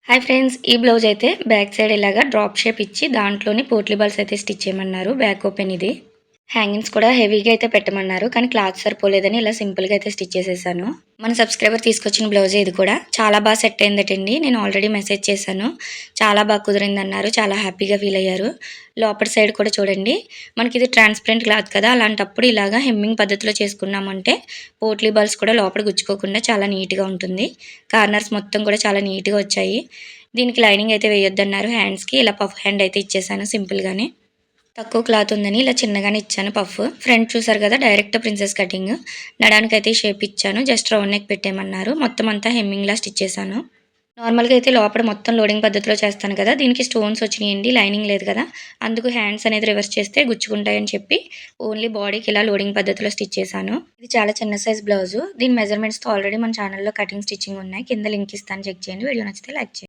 Hi friends, ఈ blouse అయితే back side ఇలాగా డ్రాప్ షేప్ ఇచ్చి దాంట్లోని పోట్లీ బాల్స్ అయితే స్టిచ్ చేయమన్నారు. బ్యాక్ ఓపెన్ ఇది. హ్యాంగింగ్స్ కూడా హెవీగా అయితే పెట్టమన్నారు. కానీ క్లాత్ సరిపోలేదని ఇలా సింపుల్‌గా అయితే స్టిచ్ చేసేసాను. మన సబ్స్క్రైబర్ తీసుకొచ్చిన బ్లౌజే ఇది కూడా. చాలా బాగా సెట్ అయిందటండి. నేను ఆల్రెడీ మెసేజ్ చేశాను. చాలా బాగా కుదిరిందన్నారు. చాలా హ్యాపీగా ఫీల్ అయ్యారు. లోపటి సైడ్ కూడా చూడండి. మనకిది ట్రాన్స్పరెంట్ క్లాత్ కదా! అలాంటప్పుడు ఇలాగా హెమ్మింగ్ పద్ధతిలో చేసుకున్నామంటే పోట్లీ బాల్స్ కూడా లోపల గుచ్చుకోకుండా చాలా నీట్‌గా ఉంటుంది. కార్నర్స్ మొత్తం కూడా చాలా నీట్‌గా వచ్చాయి. దీనికి లైనింగ్ అయితే వేయొద్దన్నారు హ్యాండ్స్‌కి. ఇలా పఫ్ హ్యాండ్ అయితే ఇచ్చేసాను సింపుల్‌గానే. తక్కువ క్లాత్ ఉందని ఇలా చిన్నగానే ఇచ్చాను పఫ్. ఫ్రంట్ చూసారు కదా, డైరెక్ట్ ప్రిన్సెస్ కటింగ్. నడానికైతే షేప్ ఇచ్చాను. జస్ట్ రౌండ్ నెక్ పెట్టేయమన్నారు. మొత్తం అంతా హెమ్మింగ్‌లా స్టిచ్ చేశాను. నార్మల్‌గా అయితే లోపల మొత్తం లోడింగ్ పద్ధతిలో చేస్తాను కదా! దీనికి స్టోన్స్ వచ్చినియండి. లైనింగ్ లేదు కదా! అందుకు హ్యాండ్స్ అనేది రివర్స్ చేస్తే గుచ్చుకుంటాయని చెప్పి ఓన్లీ బాడీకి ఇలా లోడింగ్ పద్ధతిలో స్టిచ్ చేశాను. ఇది చాలా చిన్న సైజ్ బ్లౌజు. దీని మెజర్‌మెంట్స్‌తో ఆల్రెడీ మన ఛానల్‌లో కటింగ్, స్టిచ్చింగ్ ఉన్నాయి. కింద లింక్ ఇస్తాను, చెక్ చేయండి. వీడియో నచ్చితే లైక్ చేయండి.